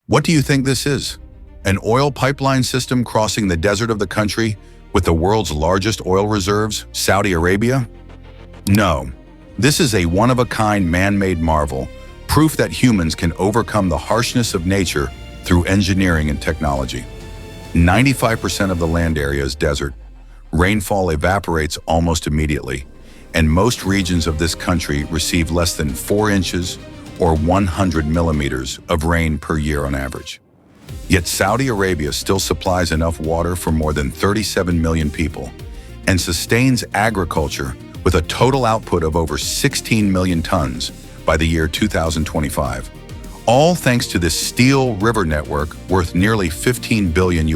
What do you think this is? An oil pipeline system crossing the desert of the country with the world's largest oil reserves, Saudi Arabia? No, this is a one-of-a-kind man-made marvel, proof that humans can overcome the harshness of nature through engineering and technology. 95% of the land area is desert. Rainfall evaporates almost immediately, and most regions of this country receive less than 4 inches or 100 millimeters of rain per year on average. Yet Saudi Arabia still supplies enough water for more than 37 million people and sustains agriculture with a total output of over 16 million tons by the year 2025. All thanks to this steel river network worth nearly $15 billion.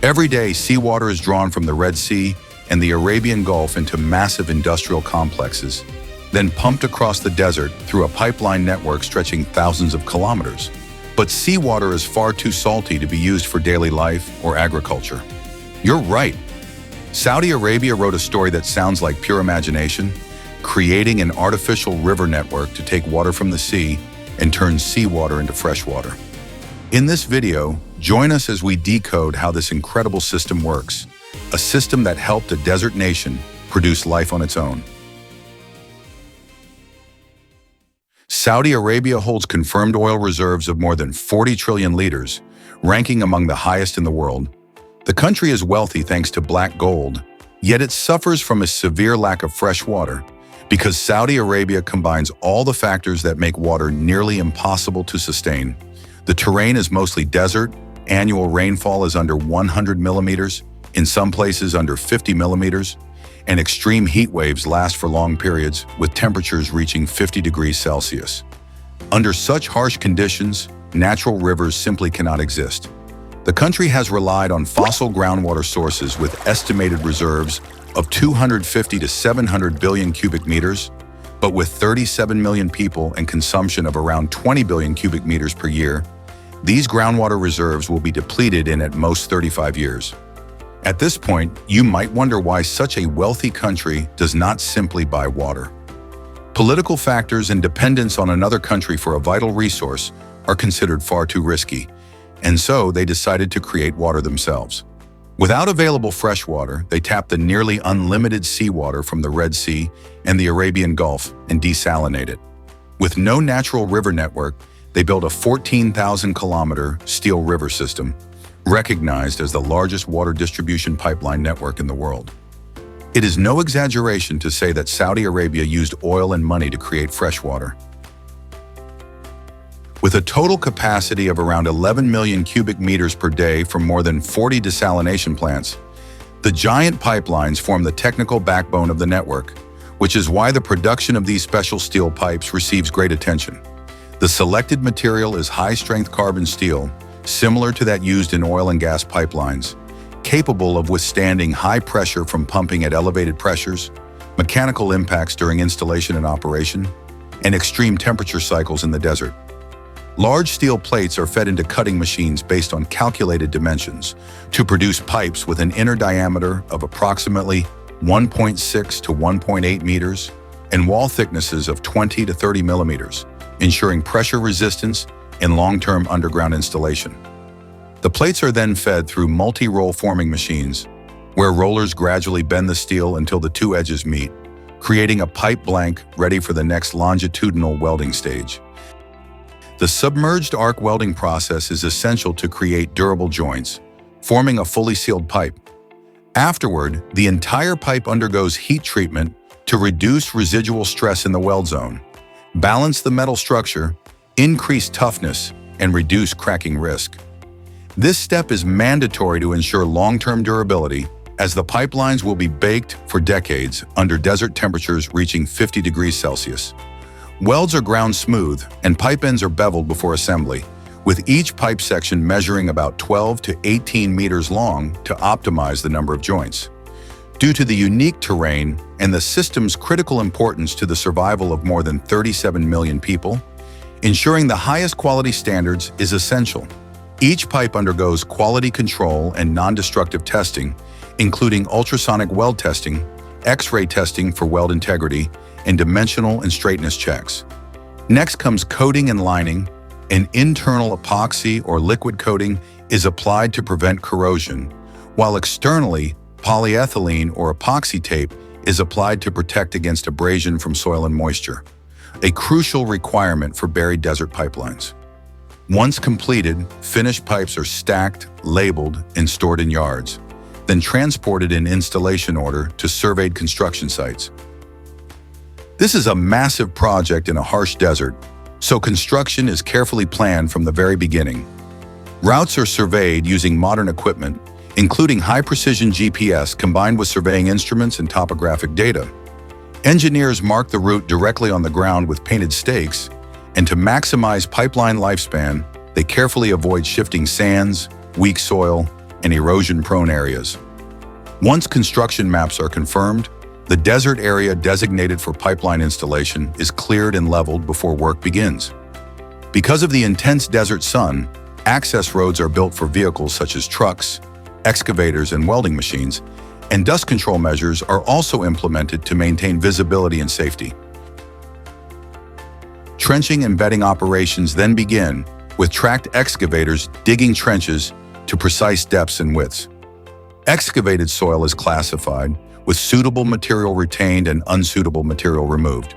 Every day, seawater is drawn from the Red Sea and the Arabian Gulf into massive industrial complexes, then pumped across the desert through a pipeline network stretching thousands of kilometers. But seawater is far too salty to be used for daily life or agriculture. You're right. Saudi Arabia wrote a story that sounds like pure imagination, creating an artificial river network to take water from the sea and turn seawater into fresh water. In this video, join us as we decode how this incredible system works, a system that helped a desert nation produce life on its own. Saudi Arabia holds confirmed oil reserves of more than 40 trillion liters, ranking among the highest in the world. The country is wealthy thanks to black gold, yet it suffers from a severe lack of fresh water because Saudi Arabia combines all the factors that make water nearly impossible to sustain. The terrain is mostly desert, annual rainfall is under 100 millimeters, in some places under 50 millimeters, and extreme heat waves last for long periods with temperatures reaching 50 degrees Celsius. Under such harsh conditions, natural rivers simply cannot exist. The country has relied on fossil groundwater sources with estimated reserves of 250 to 700 billion cubic meters, but with 37 million people and consumption of around 20 billion cubic meters per year, these groundwater reserves will be depleted in at most 35 years. At this point, you might wonder why such a wealthy country does not simply buy water. Political factors and dependence on another country for a vital resource are considered far too risky, and so they decided to create water themselves. Without available fresh water, they tapped the nearly unlimited seawater from the Red Sea and the Arabian Gulf and desalinate it. With no natural river network, they built a 14,000-kilometer steel river system, recognized as the largest water distribution pipeline network in the world. It is no exaggeration to say that Saudi Arabia used oil and money to create fresh water. With a total capacity of around 11 million cubic meters per day from more than 40 desalination plants, the giant pipelines form the technical backbone of the network, which is why the production of these special steel pipes receives great attention. The selected material is high-strength carbon steel, similar to that used in oil and gas pipelines, capable of withstanding high pressure from pumping at elevated pressures, mechanical impacts during installation and operation, and extreme temperature cycles in the desert. Large steel plates are fed into cutting machines based on calculated dimensions to produce pipes with an inner diameter of approximately 1.6 to 1.8 meters and wall thicknesses of 20 to 30 millimeters, ensuring pressure resistance and long-term underground installation. The plates are then fed through multi-roll forming machines, where rollers gradually bend the steel until the two edges meet, creating a pipe blank ready for the next longitudinal welding stage. The submerged arc welding process is essential to create durable joints, forming a fully sealed pipe. Afterward, the entire pipe undergoes heat treatment to reduce residual stress in the weld zone, balance the metal structure, increase toughness, and reduce cracking risk. This step is mandatory to ensure long-term durability, as the pipelines will be baked for decades under desert temperatures reaching 50 degrees Celsius. Welds are ground smooth, and pipe ends are beveled before assembly, with each pipe section measuring about 12 to 18 meters long to optimize the number of joints. Due to the unique terrain and the system's critical importance to the survival of more than 37 million people, ensuring the highest quality standards is essential. Each pipe undergoes quality control and non-destructive testing, including ultrasonic weld testing, X-ray testing for weld integrity, and dimensional and straightness checks. Next comes coating and lining, An internal epoxy or liquid coating is applied to prevent corrosion, while externally, polyethylene or epoxy tape is applied to protect against abrasion from soil and moisture, a crucial requirement for buried desert pipelines. Once completed, finished pipes are stacked, labeled, and stored in yards, then transported in installation order to surveyed construction sites. This is a massive project in a harsh desert, so construction is carefully planned from the very beginning. Routes are surveyed using modern equipment, including high-precision GPS combined with surveying instruments and topographic data. Engineers mark the route directly on the ground with painted stakes, and to maximize pipeline lifespan, they carefully avoid shifting sands, weak soil, and erosion-prone areas. Once construction maps are confirmed, the desert area designated for pipeline installation is cleared and leveled before work begins. Because of the intense desert sun, access roads are built for vehicles such as trucks, excavators, and welding machines, and dust control measures are also implemented to maintain visibility and safety. Trenching and bedding operations then begin, with tracked excavators digging trenches to precise depths and widths. Excavated soil is classified, with suitable material retained and unsuitable material removed.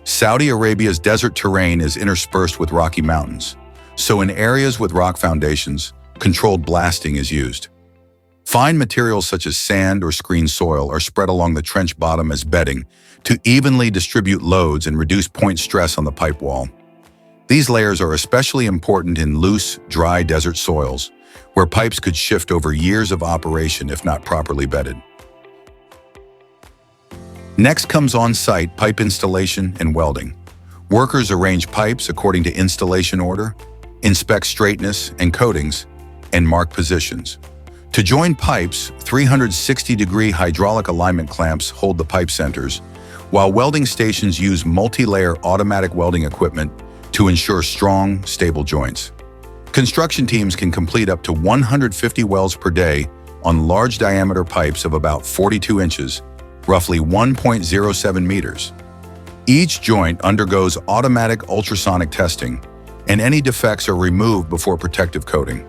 Saudi Arabia's desert terrain is interspersed with rocky mountains, so in areas with rock foundations, controlled blasting is used. Fine materials such as sand or screen soil are spread along the trench bottom as bedding to evenly distribute loads and reduce point stress on the pipe wall. These layers are especially important in loose, dry desert soils, where pipes could shift over years of operation if not properly bedded. Next comes on-site pipe installation and welding. Workers arrange pipes according to installation order, inspect straightness and coatings, and mark positions. To join pipes, 360-degree hydraulic alignment clamps hold the pipe centers, while welding stations use multi-layer automatic welding equipment to ensure strong, stable joints. Construction teams can complete up to 150 welds per day on large diameter pipes of about 42 inches, roughly 1.07 meters. Each joint undergoes automatic ultrasonic testing, and any defects are removed before protective coating.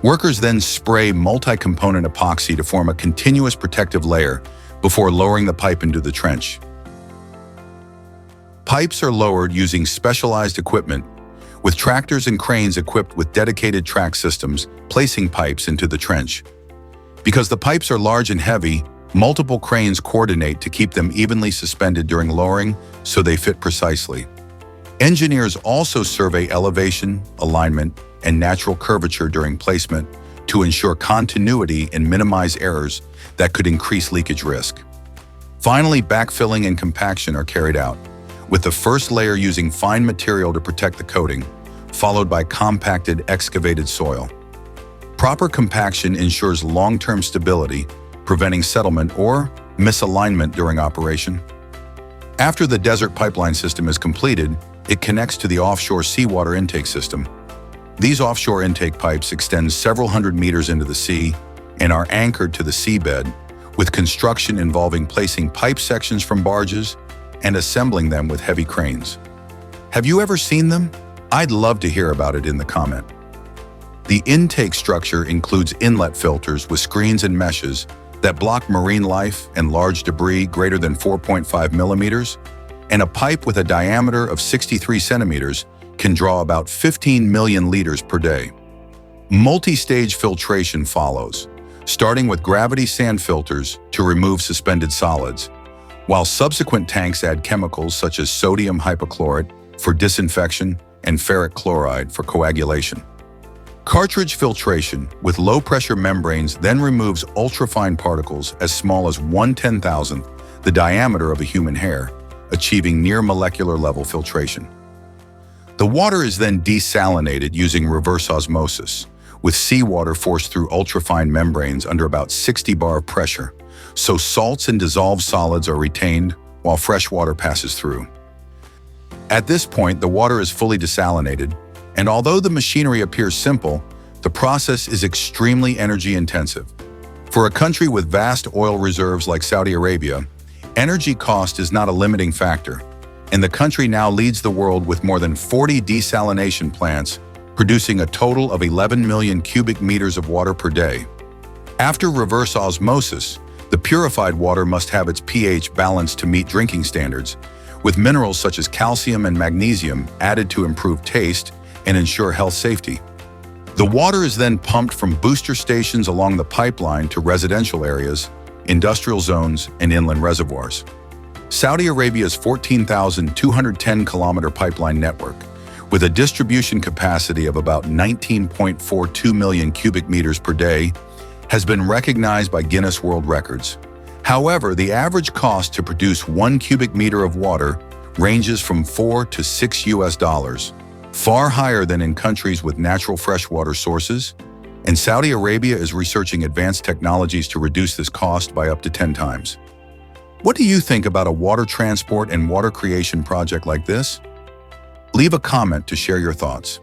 Workers then spray multi-component epoxy to form a continuous protective layer before lowering the pipe into the trench. Pipes are lowered using specialized equipment, with tractors and cranes equipped with dedicated track systems placing pipes into the trench. Because the pipes are large and heavy, multiple cranes coordinate to keep them evenly suspended during lowering so they fit precisely. Engineers also survey elevation, alignment, and natural curvature during placement to ensure continuity and minimize errors that could increase leakage risk. Finally, backfilling and compaction are carried out, with the first layer using fine material to protect the coating, followed by compacted excavated soil. Proper compaction ensures long-term stability, preventing settlement or misalignment during operation. After the desert pipeline system is completed, it connects to the offshore seawater intake system. These offshore intake pipes extend several hundred meters into the sea and are anchored to the seabed, with construction involving placing pipe sections from barges and assembling them with heavy cranes. Have you ever seen them? I'd love to hear about it in the comment. The intake structure includes inlet filters with screens and meshes that block marine life and large debris greater than 4.5 millimeters, and a pipe with a diameter of 63 centimeters can draw about 15 million liters per day. Multi-stage filtration follows, starting with gravity sand filters to remove suspended solids, while subsequent tanks add chemicals such as sodium hypochlorite for disinfection and ferric chloride for coagulation. Cartridge filtration with low-pressure membranes then removes ultrafine particles as small as 1/10,000th the diameter of a human hair, achieving near-molecular level filtration. The water is then desalinated using reverse osmosis, with seawater forced through ultrafine membranes under about 60 bar of pressure, so salts and dissolved solids are retained while fresh water passes through. At this point, the water is fully desalinated, and although the machinery appears simple, the process is extremely energy-intensive. For a country with vast oil reserves like Saudi Arabia, energy cost is not a limiting factor. and the country now leads the world with more than 40 desalination plants, producing a total of 11 million cubic meters of water per day. After reverse osmosis, the purified water must have its pH balanced to meet drinking standards, with minerals such as calcium and magnesium added to improve taste and ensure health safety. The water is then pumped from booster stations along the pipeline to residential areas, industrial zones, and inland reservoirs. Saudi Arabia's 14,210-kilometer pipeline network, with a distribution capacity of about 19.42 million cubic meters per day, has been recognized by Guinness World Records. However, the average cost to produce 1 cubic meter of water ranges from $4 to $6, far higher than in countries with natural freshwater sources, and Saudi Arabia is researching advanced technologies to reduce this cost by up to 10 times. What do you think about a water transport and water creation project like this? Leave a comment to share your thoughts.